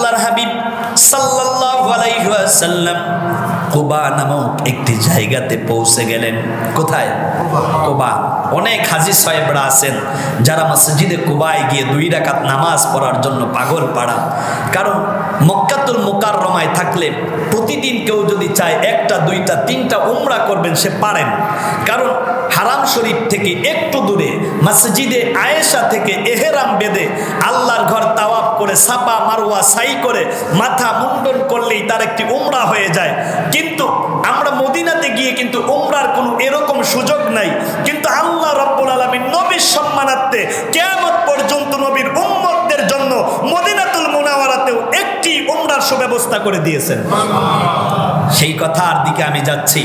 আল্লাহর হাবিব সাল্লাল্লাহু আলাইহি ওয়াসাল্লাম কুবা নামক একটি জায়গাতে পৌঁছে গেলেন। কোথায়? কুবা। অনেক হাজী সাহেবরা আছেন যারা মসজিদে কুবায় গিয়ে 2 রাকাত নামাজ পড়ার জন্য পাগল পাড়া। কারণ মক্কাতুল মুকাররমায় থাকলে প্রতিদিন কেউ যদি চায় 1টা 2টা 3টা উমরা করবেন সে পারেন। কারণ হারাম শরীফ থেকে একটু দূরে মসজিদে আয়েশা থেকে এহরাম বেঁধে আল্লাহর ঘর তাওয়াফ করে সাফা মারওয়া সাই করে মাথা মুন্ডন করলেই তার একটি উমরা হয়ে যায়। কিন্তু আমরা মদিনাতে গিয়ে কিন্তু উমরার কোনো এরকম সুযোগ নাই। কিন্তু আল্লাহ রাব্বুল আলামিন নবীর সম্মানার্থে কিয়ামত পর্যন্ত নবীর উম্মতদের জন্য মদিনাতুল মুনাওয়ারাতেও একটি উমরার সুব্যবস্থা করে দিয়েছেন। সেই কথার দিকে আমি যাচ্ছি।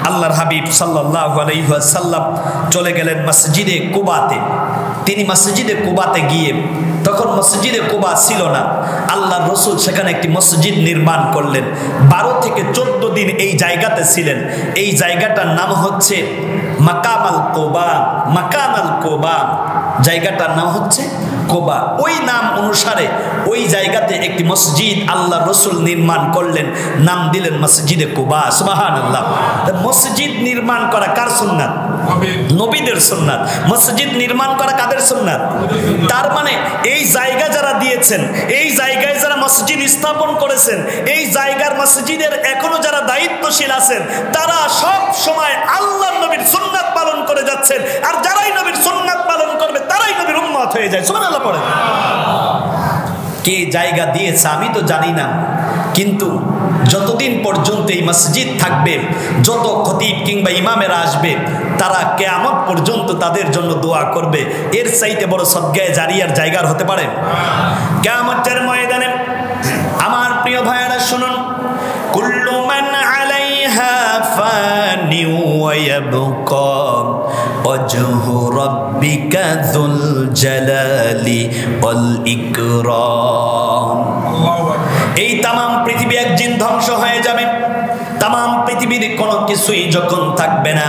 আল্লাহর হাবিব সাল্লাল্লাহু আলাইহি ওয়াসাল্লাম চলে গেলেন মসজিদে কুবাতে। তিনি মসজিদে কুবাতে গিয়ে, তখন মসজিদে কুবা ছিল না, আল্লাহর রাসূল সেখানে একটি মসজিদ নির্মাণ করলেন। 12 থেকে 14 দিন এই জায়গাতে ছিলেন। এই জায়গাটার নাম হচ্ছে মাকাম আল কুবা। মাকাম আল কুবা জায়গাটার নাম হচ্ছে কুবা। ওই নাম অনুসারে ওই জায়গাতে একটি মসজিদ আল্লাহর রাসূল নির্মাণ করলেন, নাম দিলেন মসজিদে কুবা। সুবহানাল্লাহ। মসজিদ নির্মাণ করা কার সুন্নাত? নবীদের সুন্নাত। মসজিদ নির্মাণ করা কাদের সুন্নাত? তার মানে এই জায়গা যারা দিয়েছেন, এই জায়গায় যারা মসজিদ স্থাপন করেছেন, এই জায়গার মসজিদের এখনো যারা দায়িত্বশীল আছেন, তারা সব সময় আল্লাহর নবীর সুন্নাত পালন করে যাচ্ছেন। আর যারাই নবীর সুন্নাত পালন করবে তারাই নবীর উম্মত হয়ে যায়। সুবহানাল্লাহ পড়ে। কে জায়গা দিয়েছে আমি তো জানি না, কিন্তু যতদিন পর্যন্ত এই মসজিদ থাকবে, যত খতিব কিংবা ইমামেরা আসবে, তারা কিয়ামত পর্যন্ত তাদের জন্য দোয়া করবে। এর চাইতে বড় সদকায়ে জারিয়ার জায়গার হতে পারে? কিয়ামতের ময়দানে আমার প্রিয় ভাইয়েরা শুনুন, কুল্লু মান আলাইহা ফানি ওয়া ইয়াবকা ওয়াজহু রাব্বিকা যুল জালালি ওয়াল ইকরাম। এই তামাম পৃথিবী একদিন ধ্বংস হয়ে যাবে। তামাম পৃথিবীর কোনো কিছুই যখন থাকবে না,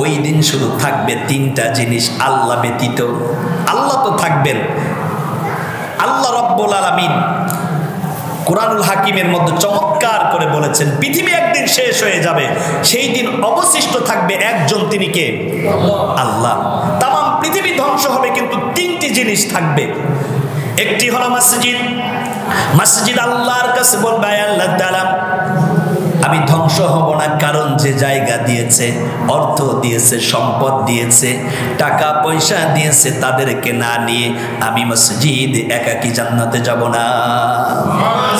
ওই দিন শুধু থাকবে 3টা জিনিস আল্লাহ ব্যতীত। আল্লাহ তো থাকবেন। আল্লাহ রাব্বুল আলামিন কুরআনুল হাকিমের মধ্যে চমৎকার করে বলেছেন, পৃথিবী একদিন শেষ হয়ে যাবে, সেই দিন অবশিষ্ট থাকবে একজন, তিনি কে? আল্লাহ। তামাম পৃথিবী ধ্বংস হবে কিন্তু 3টি জিনিস থাকবে। একটি হলো মসজিদ। মসজিদ আল্লাহর কাছে বলবে, আল্লাহ তাআলা আমি ধ্বংস হব না, কারণ যে জায়গা দিয়েছে, অর্থ দিয়েছে, সম্পদ দিয়েছে, টাকা পয়সা দিয়েছে, তাদেরকে না নিয়ে আমি মসজিদ একাকী জান্নাতে যাব না।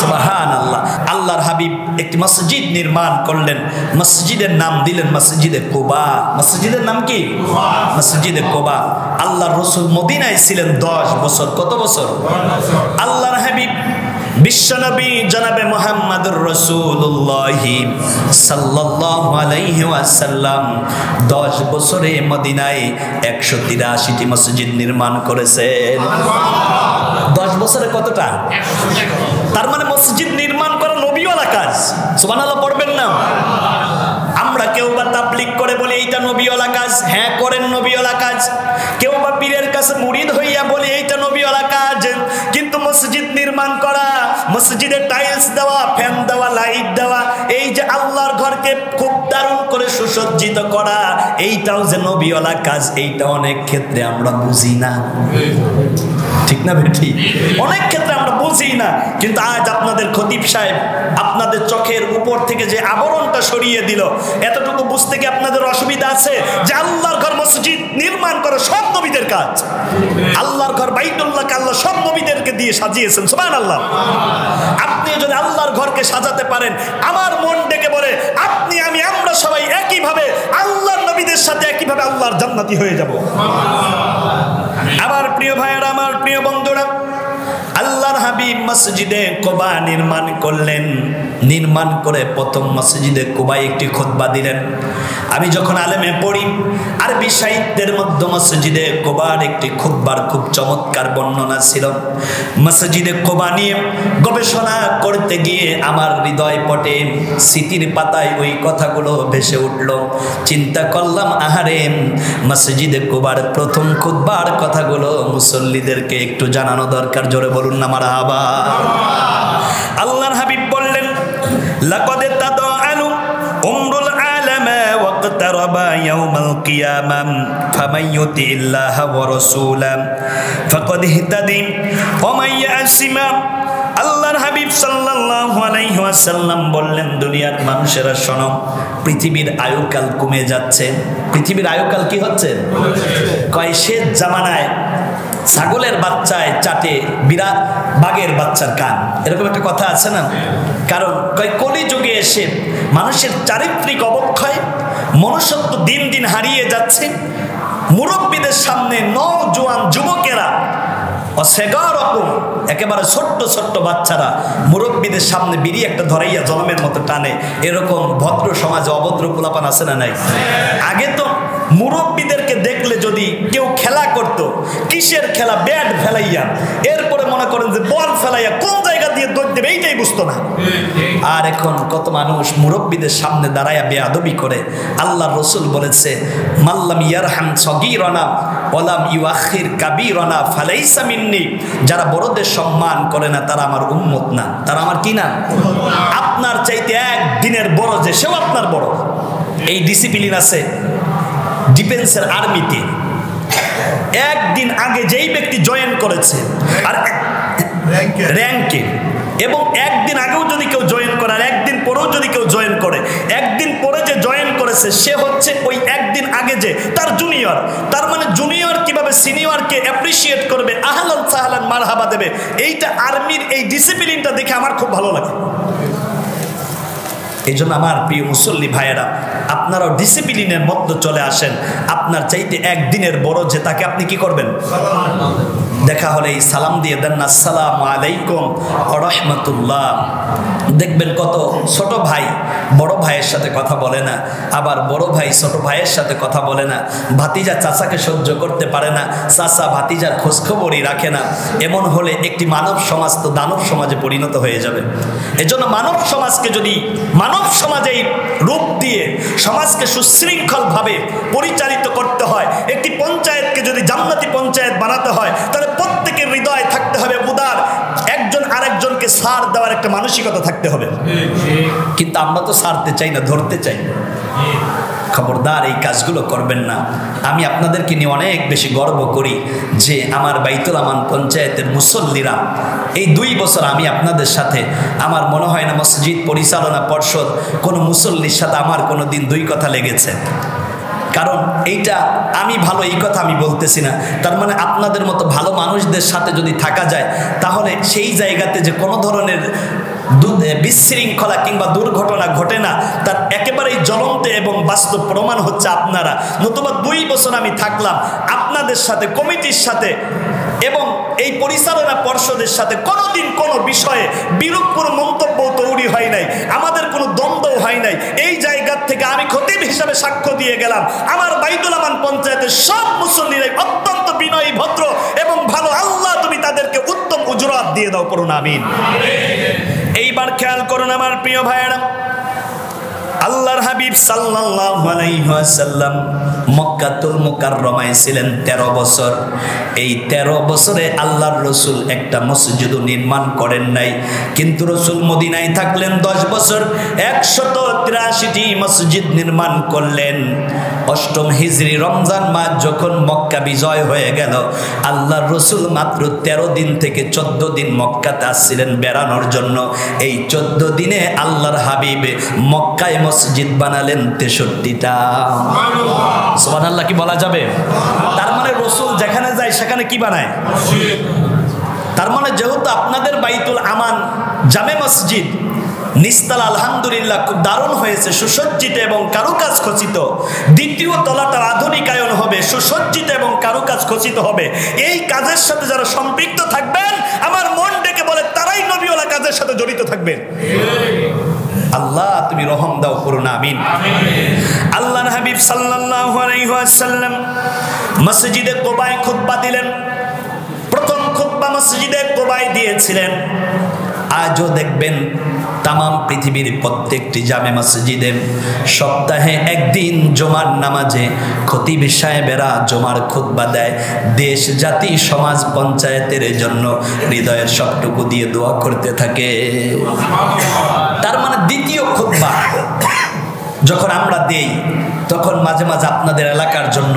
সুবহানাল্লাহ। আল্লাহর হাবিব একটি মসজিদ নির্মাণ করলেন। মসজিদের নাম দিলেন মসজিদে কুবা। মসজিদের নাম কি? মসজিদে কুবা। আল্লাহর রাসূল মদিনায় ছিলেন 10 বছর। কত বছর? আল্লাহর হাবিব বিশ্বনবী জনাবে মুহাম্মদুর রাসূলুল্লাহ সাল্লাল্লাহু আলাইহি ওয়াসাল্লাম 10 বছরে মদিনায় 183টি মসজিদ নির্মাণ করেছেন। 10 বছরে কতটা? 100টা। তার মানে মসজিদ নির্মাণ করা নবীওয়ালা কাজ। সুবহানাল্লাহ পড়বেন না? আমরা কেউ বা তাবলীগ করে বলি এইটা নবীওয়ালা কাজ। হ্যাঁ, করেন নবীওয়ালা কাজ। কেউ বা পীরের কাছে মুরিদ হইয়া বলি এইটা নবীওয়ালা কাজ। কিন্তু মসজিদ নির্মাণ করা, মসজিদে টাইলস দেওয়া, ফ্যান দেওয়া, লাইট দেওয়া, এই যে আল্লাহর ঘরকে খুব দারুণ করে সুসজ্জিত করা, এইটাও যে নবীওয়ালা কাজ, এইটা অনেক ক্ষেত্রে আমরা বুঝি না। ঠিক না বেঠি? অনেক ক্ষেত্রে আমরা বুঝি না। কিন্তু আজ আপনাদের খতিব সাহেব আপনাদের চোখের উপর থেকে যে আবরণটা সরিয়ে দিল, এতটুকু বুঝতে কি আপনাদের অসুবিধা আছে যে আল্লাহর ঘর মসজিদ নির্মাণ করা সব নবীদের কাজ? আল্লাহর ঘর বাইতুল্লাহকে আল্লাহ সব নবীদেরকে দিয়ে সাজিয়েছেন। সুবহানাল্লাহ। আপনি যদি আল্লাহর ঘরকে সাজাতে পারেন, আমার মন ডেকে বলে আপনি, আমি, আমরা সবাই একইভাবে আল্লাহর নবীদের সাথে একইভাবে আল্লাহর জান্নাতি হয়ে যাব। আমার প্রিয় ভাইয়েরা, আমার প্রিয় বন্ধুরা, আল্লাহর হাবিব মসজিদে কুবা নির্মাণ করলেন। নির্মাণ করে প্রথম মসজিদে কুবায় একটি খুতবা দিলেন। আমি যখন আলেমে পড়ি, আরবি সাহিত্যের মধ্যে মসজিদে কুবার একটি খুতবার খুব চমৎকার বর্ণনা ছিল। মসজিদে কুবা নিয়ে গবেষণা করতে গিয়ে আমার হৃদয় পটে স্মৃতির পাতায় ওই কথাগুলো ভেসে উঠল। চিন্তা করলাম, আহারে, মসজিদে কুবার প্রথম খুতবার কথাগুলো মুসল্লিদেরকে একটু জানানো দরকার। জোরে বলুন না মারহাবা। লাকাদ তাদাআলু উমরুল আলামা ওয়াকতারাবা ইয়াউমাল কিয়ামাম ফামান ইউতিল্লাহা ওয়া রাসূলা ফাকাদ ইহতাদি ওয়া মান ইয়াসিমা। আল্লাহর হাবিব সাল্লাল্লাহু আলাইহি ওয়াসাল্লাম বললেন, দুনিয়ার মানুষেরা শোনো, পৃথিবীর আয়ুকাল কমে যাচ্ছে। পৃথিবীর আয়ুকাল কি হচ্ছে? কয় শেষ জামানায় ছাগলের বাচ্চায় চাটে বিরাট বাঘের বাচ্চার কান, এরকম একটা কথা আছে না? কারণ কয় কলিযুগে এসে মানুষের চারিত্রিক অবক্ষয়, মনুষ্যত্ব দিন দিন হারিয়ে যাচ্ছে। মুরব্বীদের সামনে নওজোয়ান যুবকেরা অসেগারকম একেবারে ছোট্ট ছোট্ট বাচ্চারা মুরব্বীদের সামনে বিড়ি একটা ধরাইয়া জনমের মতো টানে। এরকম ভদ্র সমাজে অভদ্র পোলাপান আছে না নাই? আগে তো মুরব্বীদেরকে দেখলে যদি কেউ খেলা করত, কিসের খেলা, ব্যাট ফেলাইয়া, এরপরে মনে করেন যে বল ফেলাইয়া কোন জায়গা দিয়ে দৌড় দেবে এইটাই বুঝতো না। আর এখন কত মানুষ মুরব্বীদের সামনে দাঁড়াইয়া বেয়াদবি করে। আল্লাহর রাসূল বলেছে, মাল্লাম ইয়ারহাম সগীরানা ওয়ালাম ইউআখির কাবীরানা ফালাইসা মিন্নি। যারা বড়দের সম্মান করে না তারা আমার উম্মত না, তারা আমার কি না? আপনার চাইতে একদিনের বড় যে সেও আপনার বড়। এই ডিসিপ্লিন আছে ডিফেন্সের আর্মিতে। একদিন আগে যেই ব্যক্তি জয়েন করেছে আর র্যাঙ্কে, এবং একদিন আগেও যদি কেউ জয়েন করে আর একদিন পরেও যদি কেউ জয়েন করে, একদিন পরে যে জয়েন করেছে সে হচ্ছে ওই একদিন আগে যে তার জুনিয়র। তার মানে জুনিয়র কিভাবে সিনিয়রকে অ্যাপ্রিসিয়েট করবে, আহলান সাহলান মারহাবা দেবে, এইটা আর্মির এই ডিসিপ্লিনটা দেখে আমার খুব ভালো লাগে। এই জন্য আমার প্রিয় মুসল্লি ভাইয়েরা, আপনারাও ডিসিপ্লিনের মধ্যে চলে আসেন। আপনার চাইতে একদিনের বড় যে তাকে আপনি কি করবেন? দেখা হলে এই সালাম দিয়ে দেন না, আসসালামু আলাইকুম ওয়া রাহমাতুল্লাহ। দেখবেন কত ছোট ভাই বড় ভাইয়ের সাথে কথা বলে না, আবার বড় ভাই ছোট ভাইয়ের সাথে কথা বলে না। ভাতিজা চাচাকে সহ্য করতে পারে না, চাচা ভাতিজার খোঁজখবরই রাখে না। এমন হলে একটি মানব সমাজ তো দানব সমাজে পরিণত হয়ে যাবে। এজন্য মানব সমাজকে যদি মানব সমাজে রূপ দিয়ে সমাজকে সুশৃঙ্খলভাবে পরিচালিত করতে হয়, একটি পঞ্চায়েতকে যদি জান্নাতি পঞ্চায়েত বানাতে হয়, তাহলে প্রত্যেকের হৃদয়ে থাকতে হবে উদার, একজন আরেকজনকে ছাড় দেওয়ার একটা মানসিকতা থাকতে হবে। কিন্তু আমরা তো ছাড়তে চাই না, ধরতে চাই। খবরদার এই কাজগুলো করবেন না। আমি আপনাদেরকে নিয়ে অনেক বেশি গর্ব করি যে আমার বাইতুল আমান পঞ্চায়েতের মুসল্লিরা এই 2 বছর আমি আপনাদের সাথে, আমার মনে হয় না মসজিদ পরিচালনা পর্ষদ কোনো মুসল্লির সাথে আমার কোনো দিন 2 কথা লেগেছে। কারণ এইটা আমি ভালো, এই কথা আমি বলতেছি না, তার মানে আপনাদের মতো ভালো মানুষদের সাথে যদি থাকা যায় তাহলে সেই জায়গাতে যে কোনো ধরনের বিশৃঙ্খলা কিংবা দুর্ঘটনা ঘটে না, তার একেবারেই জ্বলন্ত এবং বাস্তব প্রমাণ হচ্ছে আপনারা। নতুবা 2 বছর আমি থাকলাম আপনাদের সাথে, কমিটির সাথে এবং এই পরিচালনা পর্ষদের সাথে কোনোদিন কোনো বিষয়ে বিরূপ কোনো মন্তব্য তৈরি হয় নাই, আমাদের কোনো দ্বন্দ্ব হয় নাই। এই জায়গা থেকে আমি খতিব হিসাবে সাক্ষ্য দিয়ে গেলাম, আমার বাইতুল আমান পঞ্চায়েতের সব মুসল্লিরাই অত্যন্ত বিনয়ী, ভদ্র এবং ভালো। আল্লাহ তুমি তাদেরকে উত্তম উজরাত দিয়ে দাও, করুন আমিন। এইবার খেয়াল করুন আমার প্রিয় ভাইয়েরা, আল্লাহর হাবিব সাল্লাল্লাহু আলাইহি ওয়াসাল্লাম মক্কাতুল মুকাররমায় ছিলেন 13 বছর। এই 13 বছরে আল্লাহর রাসূল একটা মসজিদও নির্মাণ করেন নাই, কিন্তু রাসূল মদিনায় থাকলেন 10 বছর, 183টি মসজিদ নির্মাণ করলেন। 8ম হিজরি রমজান মাস যখন মক্কা বিজয় হয়ে গেল, আল্লাহর রাসূল মাত্র 13 দিন থেকে 14 দিন মক্কাতে আসছিলেন বেড়ানোর জন্য। এই 14 দিনে আল্লাহর হাবিব মক্কায় মসজিদ বানালেন 63টা। সুবহানাল্লাহ কি বলা যাবে? তার মানে রাসূল যেখানে যায় সেখানে কি বানায়? মসজিদ। তার মানে যেহেতু আপনাদের বাইতুল আমান জামে মসজিদ নিস্তালা আলহামদুলিল্লাহ খুব দারুণ হয়েছে, সুসজ্জিত এবং কারুকাজ খচিত, দ্বিতীয় তলাটার আধুনিকায়ন হবে, সুসজ্জিত এবং কারুকাজ খচিত হবে। এই কাজের সাথে যারা সম্পৃক্ত থাকবেন, আমার মন ডেকে বলে তারাই নবীওয়ালা কাজের সাথে জড়িত থাকবেন। আল্লাহ তুমি রহম দাও, করুন আমিন। আল্লাহর হাবিব সাল্লাল্লাহু আলাইহি ওয়াসাল্লাম মসজিদে কুবায় খুতবা দিলেন। প্রথম খুতবা মসজিদে কুবায় দিয়েছিলেন। আজও দেখবেন তামাম পৃথিবীর প্রত্যেকটি জামে মসজিদে সপ্তাহে একদিন জুমার নামাজে খতিব সাহেবেরা জুমার খুতবা দেয়, দেশ জাতি সমাজ পঞ্চায়েতের জন্য হৃদয়ের সবটুকু দিয়ে দোয়া করতে থাকে। তার মানে দ্বিতীয় খুতবা যখন আমরা দেই তখন মাঝে মাঝে আপনাদের এলাকার জন্য,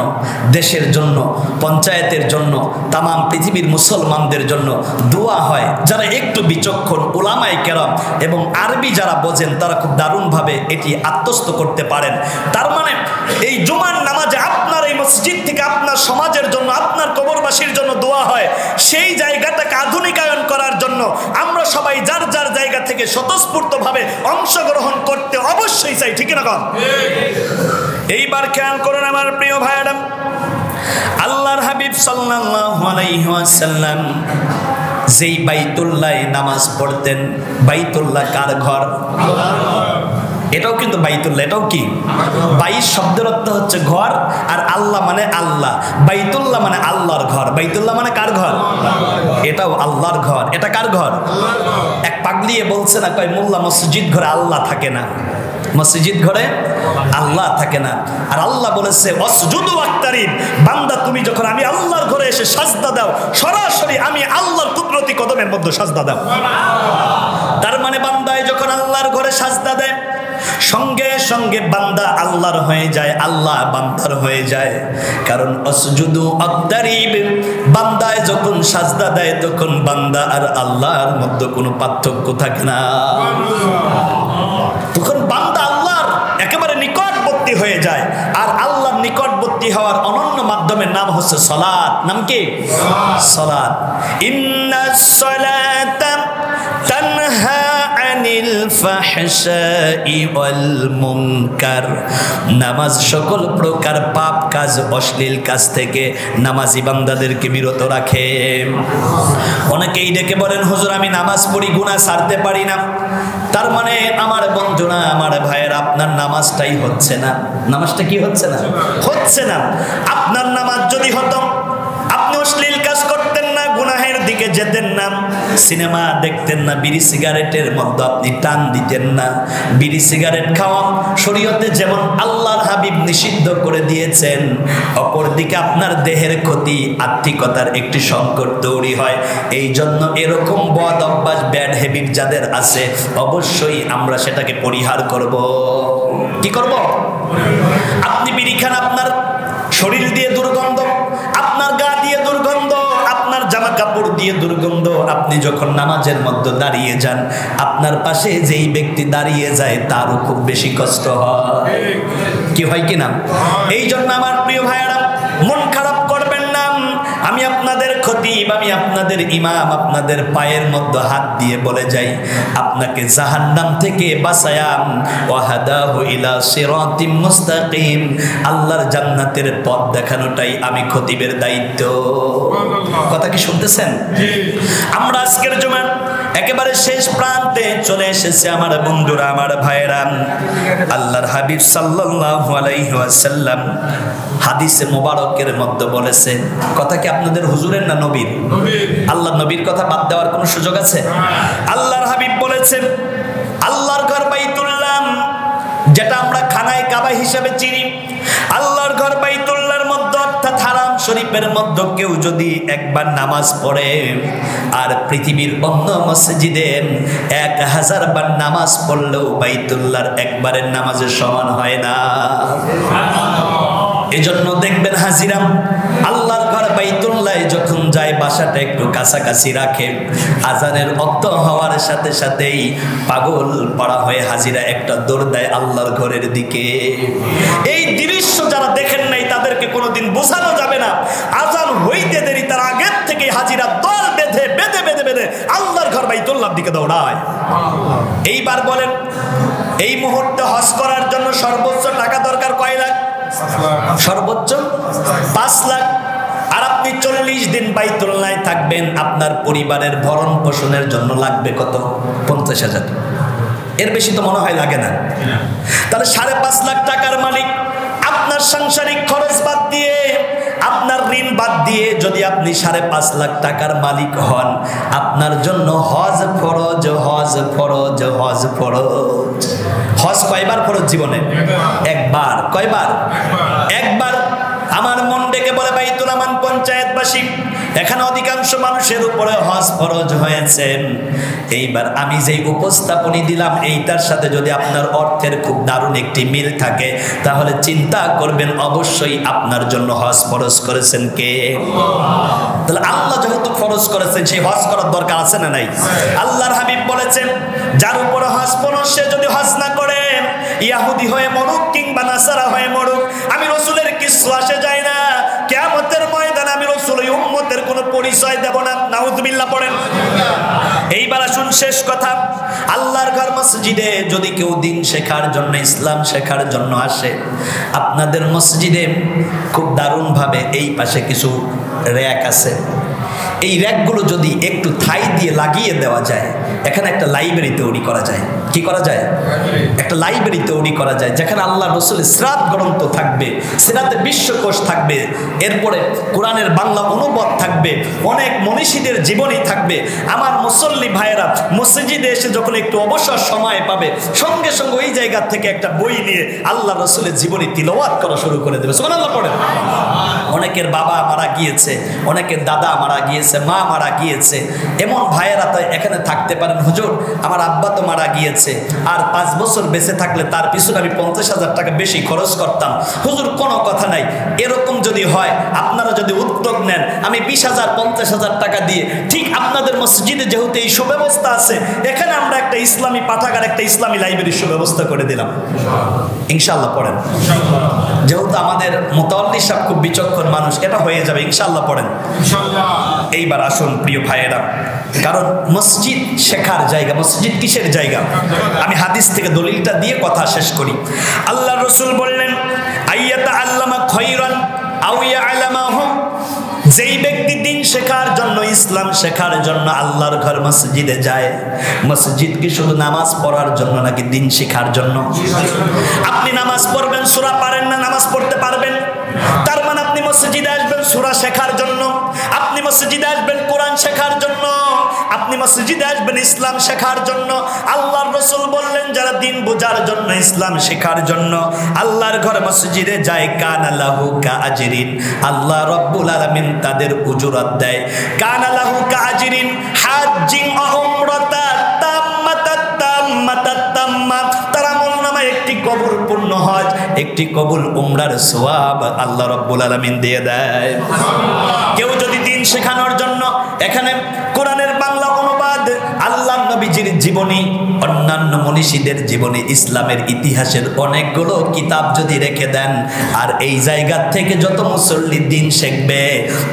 দেশের জন্য, পঞ্চায়েতের জন্য, তামাম পৃথিবীর মুসলমানদের জন্য দোয়া হয়। যারা একটু বিচক্ষণ উলামায়ে কেরাম এবং আরবি যারা বোঝেন তারা খুব দারুণভাবে এটি আত্মস্থ করতে পারেন। তার মানে এই জুমার নামাজে আপনার এই মসজিদ থেকে আপনার সমাজের জন্য, আপনার কবরবাসীর জন্য দোয়া হয়। সেই জায়গাটাকে আধুনিকায়ন করার জন্য আমরা সবাই যার যার জায়গা থেকে স্বতঃস্ফূর্তভাবে অংশগ্রহণ করতে অবশ্যই চাই, ঠিক না? এইবার খেয়াল করুন আমার প্রিয় ভাইরা, আল্লাহর হাবিব সাল্লাল্লাহু আলাইহি ওয়াসাল্লাম যেই বাইতুল্লাহে নামাজ পড়তেন, বাইতুল্লাহ কার ঘর? এটাও কিন্তু বাইতুল্লাহ, এটাও কি? বাইত শব্দের অর্থ হচ্ছে ঘর, আর আল্লাহ মানে আল্লাহ। বাইতুল্লাহ মানে আল্লাহর ঘর। বাইতুল্লাহ মানে কার ঘর? এটাও আল্লাহর ঘর। এটা কার ঘর? এক পাগলিয়ে বলছে না, কয় মোল্লা মসজিদ ঘরে আল্লাহ থাকে না, মসজিদ ঘরে আল্লাহ থাকে না। আর আল্লাহ বলেছে ওয়াসজুদু ওয়াক্তারিব, বান্দা তুমি যখন আমি আল্লাহর ঘরে এসে সাজদা দাও, সরাসরি আমি আল্লাহর কুদরতি কদমের মধ্যে সাজদা দাও। তার মানে বান্দায় যখন আল্লাহর ঘরে সাজদা দেয় সঙ্গে সঙ্গে বান্দা আল্লাহর হয়ে যায়, আল্লাহ বান্দার হয়ে যায়। কারণ ওয়াসজুদু ওয়াক্তারিব, বান্দায় যখন সাজদা দেয় তখন বান্দা আর আল্লাহর মধ্যে কোনো পার্থক্য থাকে না। তখন বান্দা আল্লাহর একেবারে নিকটবর্তী হয়ে যায়। আর আল্লাহর নিকটবর্তী হওয়ার অনন্য মাধ্যমের নাম হচ্ছে সালাত। নাম কি? সালাত। ইন্নাস সালাতা তানহা আনিল ফাহশাই ওয়াল মুনকার, নামাজ সকল প্রকার পাপ কাজ, অশ্লীল কাজ থেকে নামাজি বান্দাদেরকে বিরত রাখে। অনেকেই ডেকে বলেন, হুজুর আমি নামাজ পড়ি, গুনাহ ছাড়তে পারি না। তার মানে আমার বন্ধুরা, আমার ভাইয়ের, আপনার নামাজটাই হচ্ছে না। নামাজটা কি হচ্ছে না? হচ্ছে না। আপনার নামাজ যদি হতো, আপনি অশ্লীল কাজ করতেন না, গুনাহের দিকে যেতেন না, সিনেমা দেখতেন না, বিড়ি সিগারেটের মধ্যে আপনি টান দিতেন না। বিড়ি সিগারেট খাওয়া শরীয়তে যেমন আল্লাহর হাবিব নিষিদ্ধ করে দিয়েছেন, অপরদিকে আপনার দেহের ক্ষতি, আত্মিকতার একটি সংকট তৈরি হয়। এই জন্য এরকম বদ অভ্যাস, ব্যাড হ্যাবিট যাদের আছে, অবশ্যই আমরা সেটাকে পরিহার করব। কি করব? আপনি বিড়ি খান, আপনার শরীর দিয়ে দুর্গন্ধ, আপনার গা দিয়ে দুর্গন্ধ, আপনার জামা কাপড় দিয়ে দুর্গন্ধ। আপনি যখন নামাজের মধ্যে দাঁড়িয়ে যান, আপনার পাশে যেই ব্যক্তি দাঁড়িয়ে যায় তারও খুব বেশি কষ্ট হয়। কি হয় কি না? এই জন্য আমার প্রিয় ভাইয়েরা, মন খারাপ করবেন না। আমি আপনাদের খতিব, আমি আপনাদের ইমাম, আপনাদের পায়ের মধ্যে হাত দিয়ে বলে যাই, আপনাকে জাহান্নাম থেকে বাঁচায়াম, ওয়াহাদাহু ইলা সিরাতিম মুস্তাকিম, আল্লাহর জান্নাতের পথ দেখানোটাই আমি খতিবের দায়িত্ব। কথা কি শুনতেছেন? আমরা আজকের জুমার একেবারে শেষ প্রান্তে চলে এসেছে আমার বন্ধুরা, আমার ভাইয়েরা। আল্লাহর হাবিব সাল্লাল্লাহু আলাইহি ওয়াসাল্লাম হাদিসে মোবারকের মধ্যে বলেছেন, কথা কি আপনাদের হুজুরের না নবীর? আল্লাহ নবীর কথা বাদ দেওয়ার কোনো সুযোগ আছে? আল্লাহর হাবিব বলেছেন, আল্লাহর ঘর বাইতুল্লাহ, যেটা আমরা খানায় কাবা হিসেবে চিনি, আল্লাহর ঘর বাইতুল্লাহর মধ্যে অর্থাৎ হারাম শরীফের মধ্যে কেউ যদি একবার নামাজ পড়ে, আর পৃথিবীর অন্য মসজিদে 1000 বার নামাজ পড়লেও বাইতুল্লাহর একবারের নামাজের সমান হয় না। এজন্য দেখবেন হাজিরা আল্লাহর ঘর বাইতুল্লাহ যখন যায়, বাসাটা একটু কাছাকাছি রাখে। আজানের ওয়াক্ত হওয়ার সাথে সাথেই পাগল পড়া হয়ে হাজিরা একটা দৌড় দেয় আল্লাহর ঘরের দিকে। এই দৃশ্য যারা দেখেন নাই তাদেরকে কোনোদিন বোঝানো যাবে না। আজান হইতে দেরি তার আগের থেকে হাজিরা দল বেঁধে বেঁধে বেঁধে বেঁধে আল্লাহর ঘর বাইতুল্লাহর দিকে দৌড়ায়। এইবার বলেন, এই মুহূর্তে হজ করার জন্য সর্বোচ্চ টাকা দরকার কয় লাখ? সর্বোচ্চ 5 লাখ। আর আপনি 40 দিন বাইতুল্লাহে থাকবেন, আপনার পরিবারের ভরণ পোষণের জন্য লাগবে কত? 50,000। এর বেশি তো মনে হয় লাগে না। তাহলে 5.5 লাখ টাকার মালিক আপনার সাংসারিক খরচ বাদ দিয়ে আপনার ঋণ বাদ দিয়ে যদি আপনি 5.5 লাখ টাকার মালিক হন, আপনার জন্য হজ ফরজ, হজ ফরজ, হজ ফরজ। হজ কয়বার ফরজ জীবনে? একবার। কয়বার? একবার। আমার মন ডেকে বলে বাইতুল আমান পঞ্চায়েতবাসী, এখানে অধিকাংশ মানুষের উপরে হজ ফরজ হয়েছে। এইবার আমি যেই উপস্থাপনী দিলাম এইটার সাথে যদি আপনার অর্থের খুব দারুণ একটি মিল থাকে, তাহলে চিন্তা করবেন অবশ্যই আপনার জন্য হজ ফরজ করেছেন কে? তাহলে আল্লাহ যেহেতু ফরজ করেছেন, সেই হজ করার দরকার আছে না নাই? আল্লাহর হাবিব বলেছেন, যার উপরে হজ ফরজ সে যদি হজ না করে, ইহুদি হয়ে মরুক কিংবা নাসারা হয়ে মরুক, আমি রাসূলের কিছু আসে যায় না। কিয়ামতের ময়দানে আমি রাসূল এই উম্মতের কোনো পরিচয় দেব না। নাউযুবিল্লাহ পড়েন। এইবার আসুন শেষ কথা, আল্লাহর ঘর মসজিদে যদি কেউ দিন শেখার জন্য, ইসলাম শেখার জন্য আসে, আপনাদের মসজিদে খুব দারুণভাবে এই পাশে কিছু র‍্যাক আছে। এই র‍্যাকগুলো যদি একটু থাই দিয়ে লাগিয়ে দেওয়া যায়, এখানে একটা লাইব্রেরি তৈরি করা যায়। কি করা যায়? একটা লাইব্রেরি তৈরি করা যায়, যেখানে আল্লাহ রাসূলের সিরাত গ্রন্থ থাকবে, সিরাতে বিশ্বকোষ থাকবে, এরপরে কোরআনের বাংলা অনুবাদ থাকবে, অনেক মনীষীদের জীবনী থাকবে। আমার মুসল্লি ভাইয়েরা মসজিদে এসে যখন একটু অবসর সময় পাবে, সঙ্গে সঙ্গে ওই জায়গা থেকে একটা বই নিয়ে আল্লাহ রাসূলের জীবনী তিলাওয়াত করা শুরু করে দেবে। সুবহানাল্লাহ পড়েন। অনেকের বাবা মারা গিয়েছে, অনেকের দাদা মারা গিয়েছে, মা মারা গিয়েছে, এমন ভাইয়েরা তো এখানে থাকতে পারেন। হুজুর, আমার আব্বা তো মারা গিয়েছে, আর 5 বছর বেঁচে থাকলে তার পিছনে আমি 50,000 টাকা বেশি খরচ করতাম। হুজুর, কোনো কথা নাই। এরকম যদি হয়, আপনারা যদি উদ্যোগ নেন, আমি 20,000 50,000 টাকা দিয়ে ঠিক আপনাদের মসজিদে যেহেতু এই সুব্যবস্থা আছে, এখানে আমরা একটা ইসলামী পাঠাগার, একটা ইসলামী লাইব্রেরির সুব্যবস্থা করে দিলাম। ইনশাআল্লাহ পড়েন। যেহেতু আমাদের মুতাওয়াল্লি সাহেব খুব বিচক্ষণ মানুষ, এটা হয়ে যাবে ইনশাআল্লাহ পড়েন। এইবার আসুন প্রিয় ভাইয়েরা, কারণ মসজিদ শেখার জায়গা। মসজিদ কিসের জায়গা? আমি হাদিস থেকে দলিলটা দিয়ে কথা শেষ করি। আল্লাহ রাসূল বললেন, আইয়াতা আল্লামা খায়রান আও ইয়ালামাহু, যেই ব্যক্তি দিন শেখার জন্য, ইসলাম শেখার জন্য আল্লাহর ঘর মসজিদে যায়, মসজিদ কি শুধু নামাজ পড়ার জন্য নাকি দিন শেখার জন্য? আপনি নামাজ পড়বেন, সূরা পারেন না, নামাজ পড়তে পারবেন, তার মানে আপনি মসজিদে আসবেন সূরা শেখার জন্য, আপনি মসজিদে আসবেন কোরআন শেখার জন্য, আপনি মসজিদে আসবেন ইসলাম শেখার জন্য। আল্লাহর রাসূল বললেন, যারা দিন বোঝার জন্য, ইসলাম শেখার জন্য আল্লাহর ঘর মসজিদে যায়, কানা লাহু কাআজরিন, আল্লাহ রাব্বুল আলামিন তাদের উজুরাত দেয়। কানা লাহু কাআজরিন হাজ্জিন ওয়া উমরাতা তাম্মাতাত তাম্মাতাত তাম্মাত, তার আমলনামায় একটি কবুল পূর্ণ হজ, একটি কবুল উমরার সওয়াব আল্লাহ রাব্বুল আলামিন দিয়ে দেয়। কেউ যদি দিন শেখানোর জন্য এখানে কোরআনের বাংলা অনুবাদ, আল্লাহ নবীজির জীবনী, অন্যান্য মনীষীদের জীবনী, ইসলামের ইতিহাসের অনেকগুলো কিতাব যদি রেখে দেন, আর এই জায়গা থেকে যত মুসল্লি দিন শিখবে,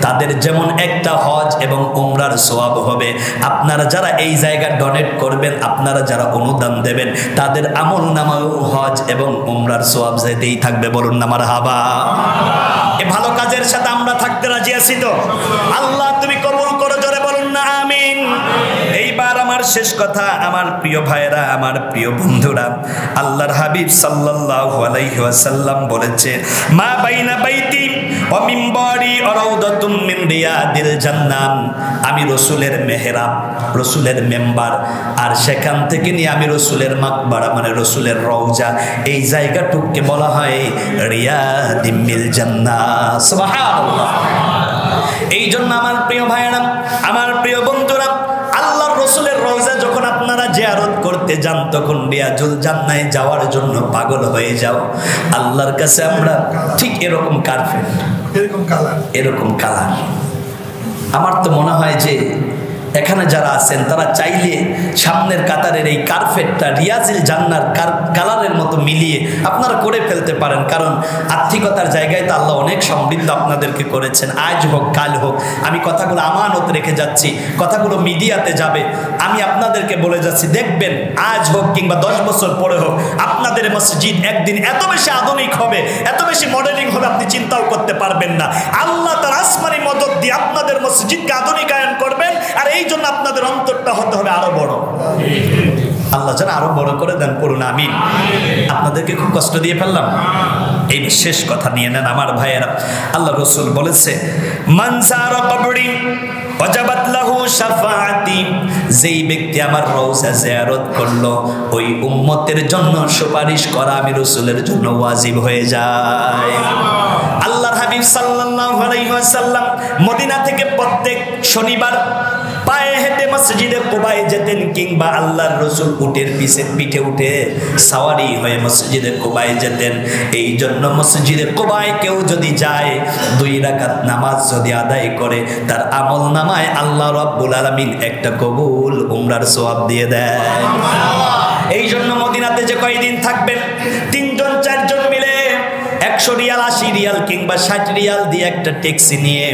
তাদের যেমন একটা হজ এবং উমরার সওয়াব হবে। আপনারা যারা এই জায়গা ডোনেট করবেন, আপনারা যারা অনুদান দেবেন, তাদের আমলনামায় হজ এবং উমরার সওয়াব যেতেই থাকবে। বলুন না মারহাবা। এই ভালো কাজের সাথে আমরা থাকতে রাজি আছি তো? আল্লাহ তুমি কবুল করো, জোরে বলুন না আমিন। এইবার আমার শেষ কথা, আমার প্রিয় ভাইয়েরা, আমার প্রিয় বন্ধুরা, আল্লাহর হাবিব সাল্লাল্লাহু আলাইহি ওয়াসাল্লাম বলেছে, মা বাইনা বাইতি ওয়া মিম্বারি রাউদাতুম মিন রিয়াদিল জান্নাহ, আমি রাসূলের মেহরাব, রাসূলের মেম্বার, আর সেখান থেকে নিয়ে আমি রাসূলের মাকবারা মানে রাসূলের রওজা, এই জায়গাটুকুকে বলা হয় রিয়াদিম মিল জান্নাহ। সুবহানাল্লাহ। এই জন্য আমার প্রিয় ভাইয়েরা, আমার প্রিয় বন্ধুরা, আল্লাহর রাসূলের রওজা যখন আপনারা জিয়ারত করতে যান, তখন রিয়াজুল জান্নাহে যাওয়ার জন্য পাগল হয়ে যাও। আল্লাহর কাছে আমরা ঠিক এরকম কার্পেট, এরকম কালার, আমার তো মনে হয় যে এখানে যারা আছেন তারা চাইলে সামনের কাতারের এই কার্পেটটা রিয়াজুল জান্নার কালারের মতো মিলিয়ে আপনারা করে ফেলতে পারেন। কারণ আর্থিকতার জায়গায় তো আল্লাহ অনেক সমৃদ্ধ আপনাদেরকে করেছেন। আজ হোক কাল হোক, আমি কথাগুলো আমানত রেখে যাচ্ছি, কথাগুলো মিডিয়াতে যাবে। আমি আপনাদেরকে বলে যাচ্ছি, দেখবেন আজ হোক কিংবা 10 বছর পরে হোক, আপনাদের মসজিদ একদিন এত বেশি আধুনিক হবে, এত বেশি মডেলিং হবে, আপনি চিন্তাও করতে পারবেন না। আল্লাহ তার আসমানি মদদ দিয়ে আপনাদের মসজিদকে আধুনিকায়ন করবেন, আর এই জন্য আপনাদের অন্তরটা হতে হবে আরো বড়। আল্লাহ যেন আরো বড় করে দেন, পড়ুন আমিন। আপনাদেরকে খুব কষ্ট দিয়ে ফেললাম। এই শেষ কথা নিয়ে নেন আমার ভাইয়েরা। আল্লাহ রাসূল বলেছে, মান যারা কবরি ওয়াজাবাত লাহু শাফাআতি, যেই ব্যক্তি আমার রওজা জিয়ারত করলো ওই উম্মতের জন্য সুপারিশ করা আমি রাসূলের জন্য ওয়াজিব হয়ে যায়। আল্লাহর হাবিব সাল্লাল্লাহু আলাইহি ওয়াসাল্লাম মদিনা থেকে প্রত্যেক শনিবার পায়ে হেঁটে মসজিদে কুবায় যেতেন, কিংবা আল্লাহর রাসূল উটের পিঠে উঠে সাওয়ারি হয়ে মসজিদে কুবায় যেতেন। এই জন্য মসজিদে কুবায় কেউ যদি যায় 2 রাকাত নামাজ যদি আদায় করে তার আমল নামায় আল্লাহ রাব্বুল আলামিন একটা কবুল উমরার সওয়াব দিয়ে দেয়। এই জন্য মদিনাতে যে কয়দিন থাকবেন 3 জন 4 জন মিলে 100 রিয়াল 80 রিয়াল কিংবা 60 রিয়াল দিয়ে একটা ট্যাক্সি নিয়ে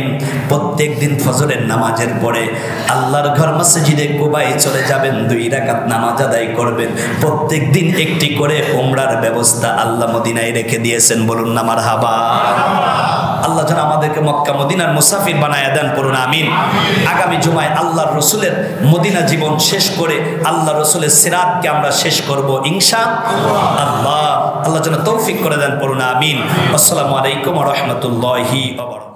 প্রত্যেক দিন ফজরের নামাজের পরে আল্লাহর ঘর মসজিদে কুবায় চলে যাবেন, 2 রাকাত নামাজ আদায় করবেন। প্রত্যেক দিন একটি করে উমরার ব্যবস্থা আল্লাহ মদিনায় রেখে দিয়েছেন, বলুন না মারহাবা। আল্লাহ যেন আমাদেরকে মক্কা মদিনার মুসাফির বানায় দেন, পড়ুন আমিন। আগামী জুমায় আল্লাহর রাসূলের মদিনা জীবন শেষ করে আল্লাহর রাসূলের সিরাতকে আমরা শেষ করব ইনশাআল্লাহ। আল্লাহ যেন তৌফিক করে দেন, পড়ুন আমিন। আসসালামু আলাইকুম ওয়া রাহমাতুল্লাহি ওয়া বারাকাতুহু।